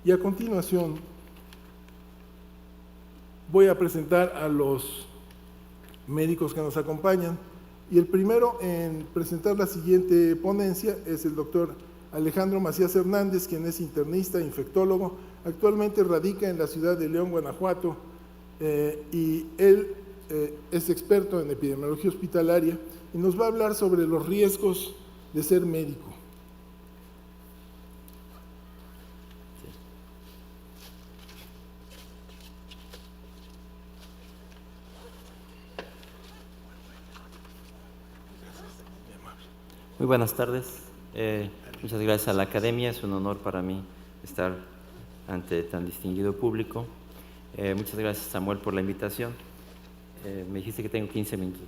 Y a continuación voy a presentar a los médicos que nos acompañan. Y el primero en presentar la siguiente ponencia es el doctor Alejandro Macías Hernández, quien es internista e infectólogo. Actualmente radica en la ciudad de León, Guanajuato, y él es experto en epidemiología hospitalaria y nos va a hablar sobre los riesgos de ser médico. Muy buenas tardes. Muchas gracias a la Academia. Es un honor para mí estar ante tan distinguido público. Muchas gracias, Samuel, por la invitación. Me dijiste que tengo 15 minutos.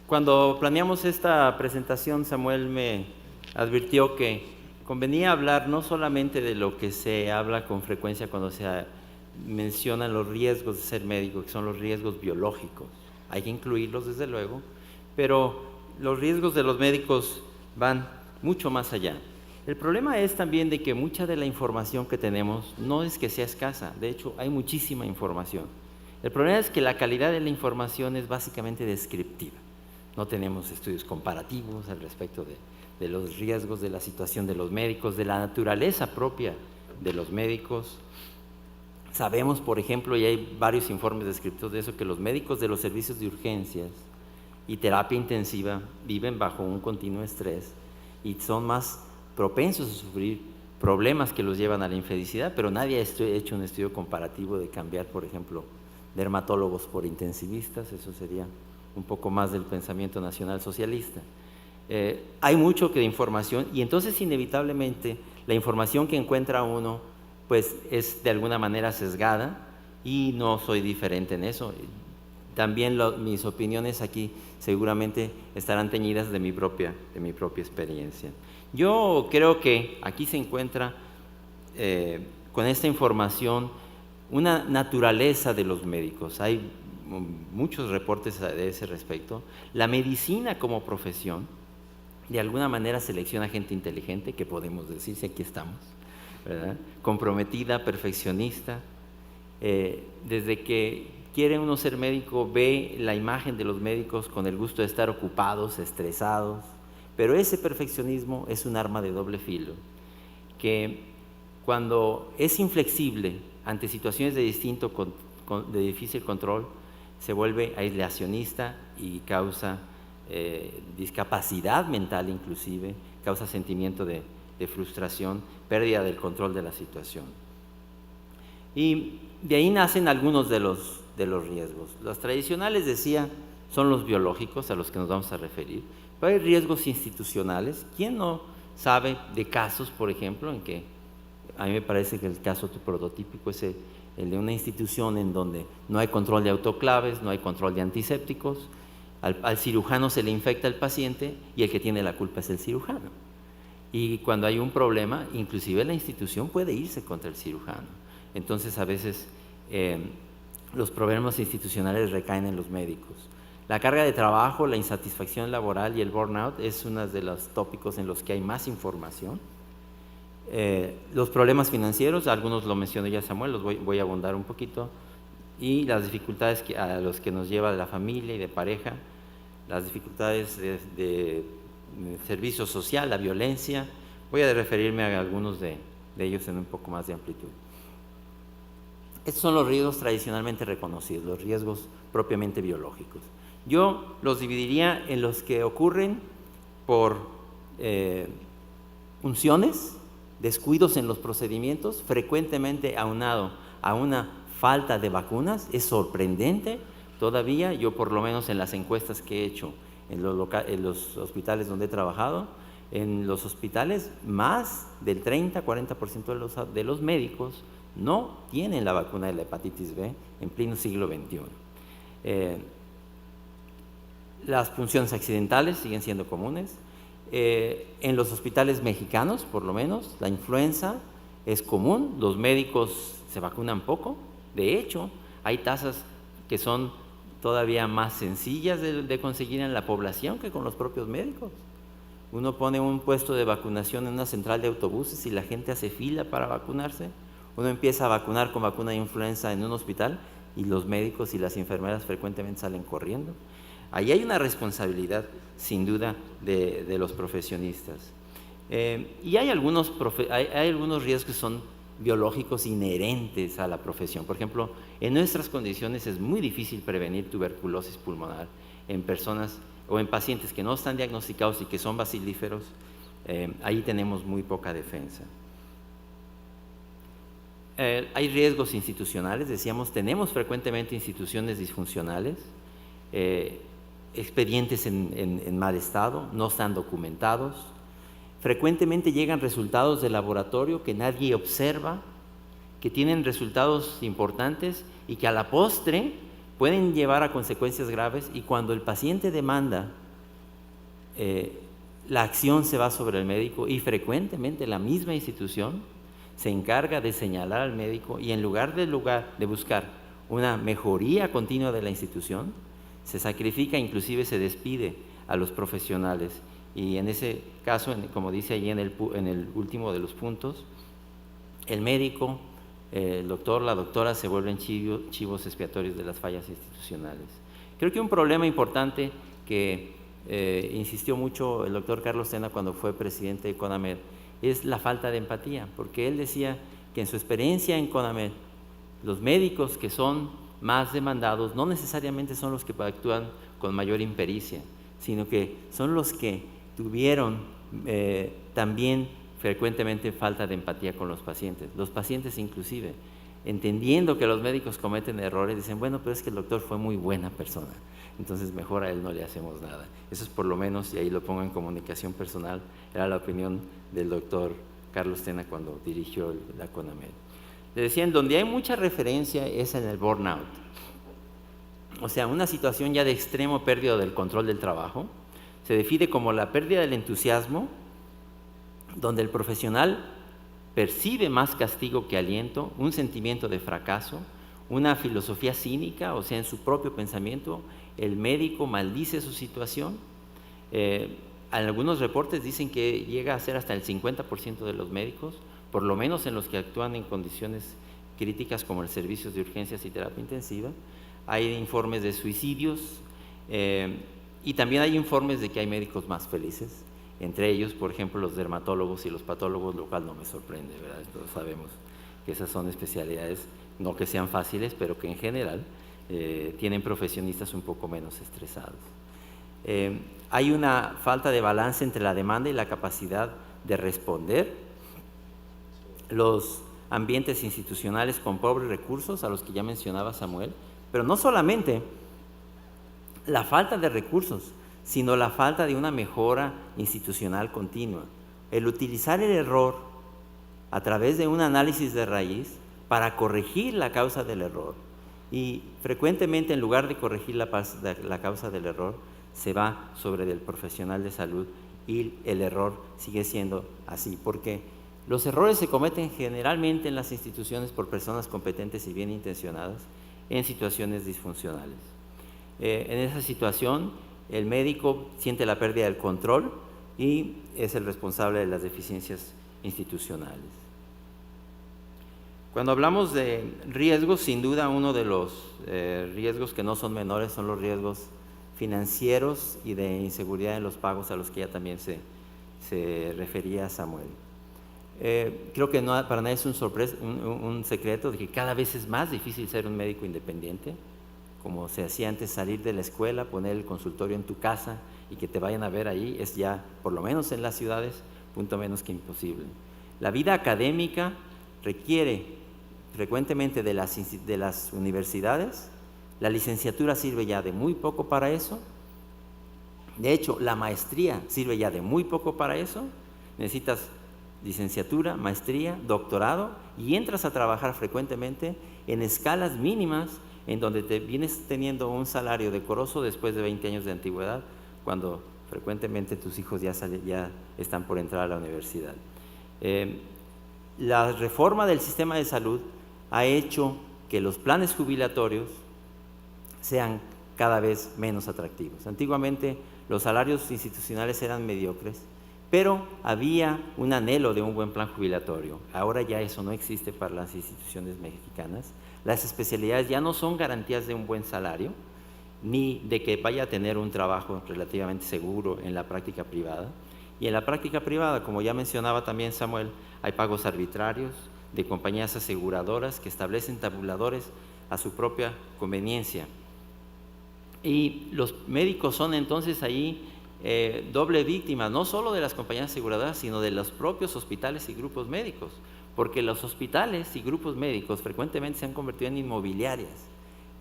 Cuando planeamos esta presentación, Samuel me advirtió que convenía hablar no solamente de lo que se habla con frecuencia cuando se mencionan los riesgos de ser médico, que son los riesgos biológicos. Hay que incluirlos, desde luego, pero los riesgos de los médicos van mucho más allá. El problema es también de que mucha de la información que tenemos no es que sea escasa, de hecho hay muchísima información. El problema es que la calidad de la información es básicamente descriptiva. No tenemos estudios comparativos al respecto de los riesgos, de la situación de los médicos, de la naturaleza propia de los médicos. Sabemos, por ejemplo, y hay varios informes descriptivos de eso, que los médicos de los servicios de urgencias y terapia intensiva viven bajo un continuo estrés y son más propensos a sufrir problemas que los llevan a la infelicidad, pero nadie ha hecho un estudio comparativo de cambiar, por ejemplo, dermatólogos por intensivistas. Eso sería un poco más del pensamiento nacional socialista. Hay mucho que de información, y entonces inevitablemente la información que encuentra uno pues es de alguna manera sesgada, y no soy diferente en eso. También mis opiniones aquí seguramente estarán teñidas de mi propia experiencia. Yo creo que aquí se encuentra con esta información una naturaleza de los médicos. Hay muchos reportes de ese respecto. La medicina como profesión de alguna manera selecciona gente inteligente, que podemos decir si aquí estamos, ¿verdad? Comprometida, perfeccionista. Desde que quiere uno ser médico, ve la imagen de los médicos con el gusto de estar ocupados, estresados, pero ese perfeccionismo es un arma de doble filo, que cuando es inflexible ante situaciones de de difícil control, se vuelve aislacionista y causa discapacidad mental, inclusive, causa sentimiento de frustración, pérdida del control de la situación. Y de ahí nacen algunos de los riesgos. Los tradicionales, decía, son los biológicos, a los que nos vamos a referir, pero hay riesgos institucionales. ¿Quién no sabe de casos, por ejemplo, en que a mí me parece que el caso prototípico es el de una institución en donde no hay control de autoclaves, no hay control de antisépticos, al cirujano se le infecta el paciente y el que tiene la culpa es el cirujano. Y cuando hay un problema, inclusive la institución puede irse contra el cirujano. Entonces, a veces los problemas institucionales recaen en los médicos. La carga de trabajo, la insatisfacción laboral y el burnout es uno de los tópicos en los que hay más información. Los problemas financieros, algunos lo mencionó ya Samuel, los voy a abundar un poquito, y las dificultades a los que nos lleva de la familia y de pareja, las dificultades de servicio social, la violencia. Voy a referirme a algunos de ellos en un poco más de amplitud. Estos son los riesgos tradicionalmente reconocidos, los riesgos propiamente biológicos. Yo los dividiría en los que ocurren por unciones, descuidos en los procedimientos, frecuentemente aunado a una falta de vacunas. Es sorprendente todavía, yo por lo menos en las encuestas que he hecho en los hospitales donde he trabajado, en los hospitales más del 30-40% de los médicos no tienen la vacuna de la hepatitis B en pleno siglo XXI. Las punciones accidentales siguen siendo comunes. En los hospitales mexicanos, por lo menos, la influenza es común. Los médicos se vacunan poco. De hecho, hay tasas que son todavía más sencillas de conseguir en la población que con los propios médicos. Uno pone un puesto de vacunación en una central de autobuses y la gente hace fila para vacunarse. Uno empieza a vacunar con vacuna de influenza en un hospital y los médicos y las enfermeras frecuentemente salen corriendo. Ahí hay una responsabilidad, sin duda, de los profesionistas. Y hay algunos riesgos que son biológicos inherentes a la profesión. Por ejemplo, en nuestras condiciones es muy difícil prevenir tuberculosis pulmonar en personas o en pacientes que no están diagnosticados y que son bacilíferos. Ahí tenemos muy poca defensa. Hay riesgos institucionales, decíamos, tenemos frecuentemente instituciones disfuncionales, expedientes en mal estado, no están documentados. Frecuentemente llegan resultados de laboratorio que nadie observa, que tienen resultados importantes y que a la postre pueden llevar a consecuencias graves, y cuando el paciente demanda, la acción se va sobre el médico y frecuentemente la misma institución se encarga de señalar al médico y en lugar de buscar una mejoría continua de la institución, se sacrifica, inclusive se despide a los profesionales. Y en ese caso, como dice allí en el último de los puntos, el médico, el doctor, la doctora se vuelven chivos expiatorios de las fallas institucionales. Creo que un problema importante que insistió mucho el doctor Carlos Tena cuando fue presidente de CONAMED es la falta de empatía, porque él decía que en su experiencia en CONAMED, los médicos que son más demandados no necesariamente son los que actúan con mayor impericia, sino que son los que tuvieron también frecuentemente falta de empatía con los pacientes. Los pacientes inclusive, entendiendo que los médicos cometen errores, dicen, bueno, pero es que el doctor fue muy buena persona, entonces mejor a él no le hacemos nada. Eso es por lo menos, y ahí lo pongo en comunicación personal, era la opinión del doctor Carlos Tena cuando dirigió la CONAMED. Le decían, donde hay mucha referencia es en el burnout, o sea, una situación ya de extremo pérdida del control del trabajo. Se define como la pérdida del entusiasmo, donde el profesional percibe más castigo que aliento, un sentimiento de fracaso, una filosofía cínica, o sea, en su propio pensamiento, el médico maldice su situación. Algunos reportes dicen que llega a ser hasta el 50% de los médicos, por lo menos en los que actúan en condiciones críticas como el servicio de urgencias y terapia intensiva. Hay informes de suicidios y también hay informes de que hay médicos más felices, entre ellos, por ejemplo, los dermatólogos y los patólogos, lo cual no me sorprende, ¿verdad? Todos sabemos que esas son especialidades, no que sean fáciles, pero que en general tienen profesionistas un poco menos estresados. Hay una falta de balance entre la demanda y la capacidad de responder. Los ambientes institucionales con pobres recursos, a los que ya mencionaba Samuel, pero no solamente la falta de recursos, sino la falta de una mejora institucional continua. El utilizar el error a través de un análisis de raíz para corregir la causa del error, y frecuentemente en lugar de corregir la causa del error, se va sobre el profesional de salud y el error sigue siendo así, porque los errores se cometen generalmente en las instituciones por personas competentes y bien intencionadas en situaciones disfuncionales. En esa situación, el médico siente la pérdida del control y es el responsable de las deficiencias institucionales. Cuando hablamos de riesgos, sin duda uno de los riesgos que no son menores son los riesgos financieros y de inseguridad en los pagos, a los que ya también se refería Samuel. Creo que para nadie es un secreto de que cada vez es más difícil ser un médico independiente, como se hacía antes, salir de la escuela, poner el consultorio en tu casa y que te vayan a ver ahí, es ya, por lo menos en las ciudades, punto menos que imposible. La vida académica requiere frecuentemente de las universidades. La licenciatura sirve ya de muy poco para eso. De hecho, la maestría sirve ya de muy poco para eso. Necesitas licenciatura, maestría, doctorado, y entras a trabajar frecuentemente en escalas mínimas en donde te vienes teniendo un salario decoroso después de 20 años de antigüedad, cuando frecuentemente tus hijos ya están por entrar a la universidad. La reforma del sistema de salud ha hecho que los planes jubilatorios sean cada vez menos atractivos. Antiguamente los salarios institucionales eran mediocres pero había un anhelo de un buen plan jubilatorio. Ahora ya eso no existe para las instituciones mexicanas. Las especialidades ya no son garantías de un buen salario, ni de que vaya a tener un trabajo relativamente seguro en la práctica privada. Y en la práctica privada, como ya mencionaba también Samuel, hay pagos arbitrarios de compañías aseguradoras que establecen tabuladores a su propia conveniencia. Y los médicos son entonces ahí doble víctima, no solo de las compañías aseguradoras, sino de los propios hospitales y grupos médicos, porque los hospitales y grupos médicos frecuentemente se han convertido en inmobiliarias,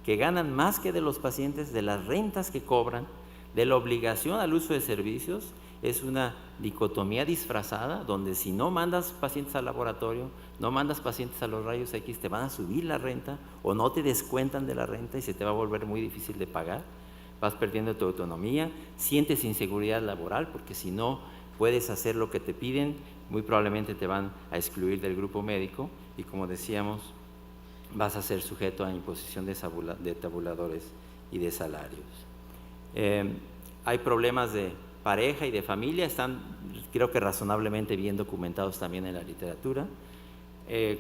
que ganan más que de los pacientes, de las rentas que cobran, de la obligación al uso de servicios. Es una dicotomía disfrazada, donde si no mandas pacientes al laboratorio, no mandas pacientes a los rayos X, te van a subir la renta o no te descuentan de la renta y se te va a volver muy difícil de pagar. Vas perdiendo tu autonomía, sientes inseguridad laboral, porque si no puedes hacer lo que te piden, muy probablemente te van a excluir del grupo médico y, como decíamos, vas a ser sujeto a imposición de tabuladores y de salarios. Hay problemas de pareja y de familia, están creo que razonablemente bien documentados también en la literatura.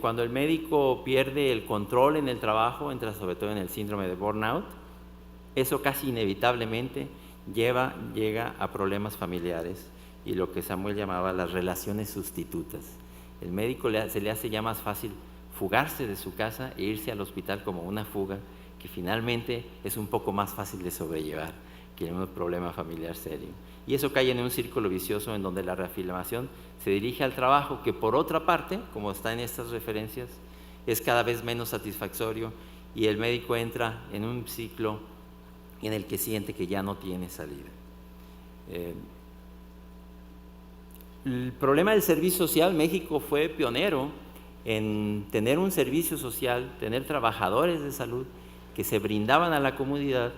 Cuando el médico pierde el control en el trabajo, entra sobre todo en el síndrome de burnout, eso casi inevitablemente llega a problemas familiares y lo que Samuel llamaba las relaciones sustitutas. El médico se le hace ya más fácil fugarse de su casa e irse al hospital como una fuga, que finalmente es un poco más fácil de sobrellevar que un problema familiar serio. Y eso cae en un círculo vicioso en donde la reafirmación se dirige al trabajo, que por otra parte, como está en estas referencias, es cada vez menos satisfactorio y el médico entra en un ciclo en el que siente que ya no tiene salida. El problema del servicio social, México fue pionero en tener un servicio social, tener trabajadores de salud que se brindaban a la comunidad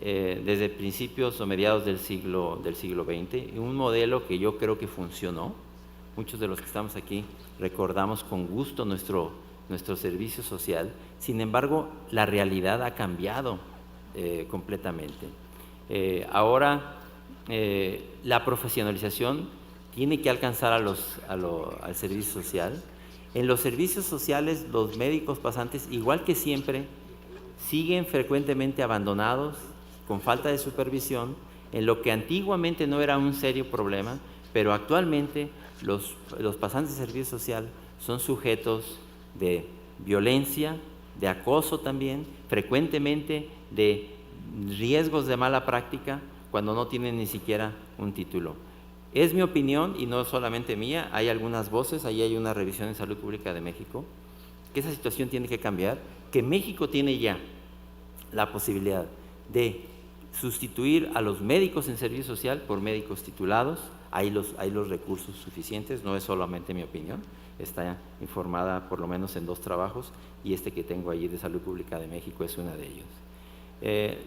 desde principios o mediados del siglo XX, un modelo que yo creo que funcionó. Muchos de los que estamos aquí recordamos con gusto nuestro servicio social. Sin embargo, la realidad ha cambiado completamente. Ahora la profesionalización tiene que alcanzar al servicio social. En los servicios sociales, los médicos pasantes, igual que siempre, siguen frecuentemente abandonados, con falta de supervisión, en lo que antiguamente no era un serio problema, pero actualmente los pasantes de servicio social son sujetos de violencia, de acoso también, frecuentemente de riesgos de mala práctica cuando no tienen ni siquiera un título. Es mi opinión, y no solamente mía, hay algunas voces, ahí hay una revisión en Salud Pública de México, que esa situación tiene que cambiar, que México tiene ya la posibilidad de sustituir a los médicos en servicio social por médicos titulados. Hay los recursos suficientes, no es solamente mi opinión, está informada por lo menos en 2 trabajos y este que tengo allí de Salud Pública de México es uno de ellos.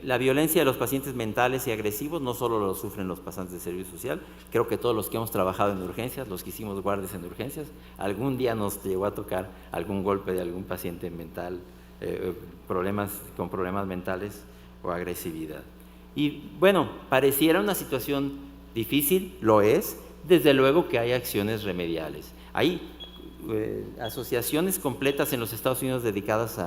La violencia de los pacientes mentales y agresivos no solo lo sufren los pasantes de servicio social, creo que todos los que hemos trabajado en urgencias, los que hicimos guardias en urgencias, algún día nos llegó a tocar algún golpe de algún paciente mental, con problemas mentales o agresividad. Y bueno, pareciera una situación difícil, lo es, desde luego que hay acciones remediales. Hay asociaciones completas en los Estados Unidos dedicadas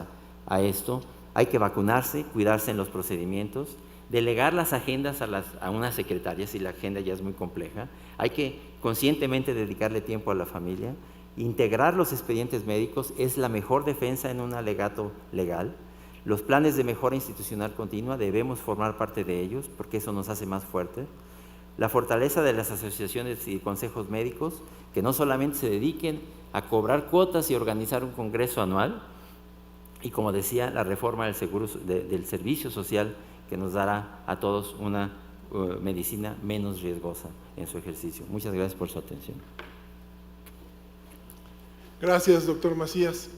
a esto. Hay que vacunarse, cuidarse en los procedimientos, delegar las agendas a una secretaria si la agenda ya es muy compleja. Hay que conscientemente dedicarle tiempo a la familia. Integrar los expedientes médicos es la mejor defensa en un alegato legal. Los planes de mejora institucional continua debemos formar parte de ellos porque eso nos hace más fuertes. La fortaleza de las asociaciones y consejos médicos, que no solamente se dediquen a cobrar cuotas y organizar un congreso anual, y como decía, la reforma del servicio social que nos dará a todos una medicina menos riesgosa en su ejercicio. Muchas gracias por su atención. Gracias, doctor Macías.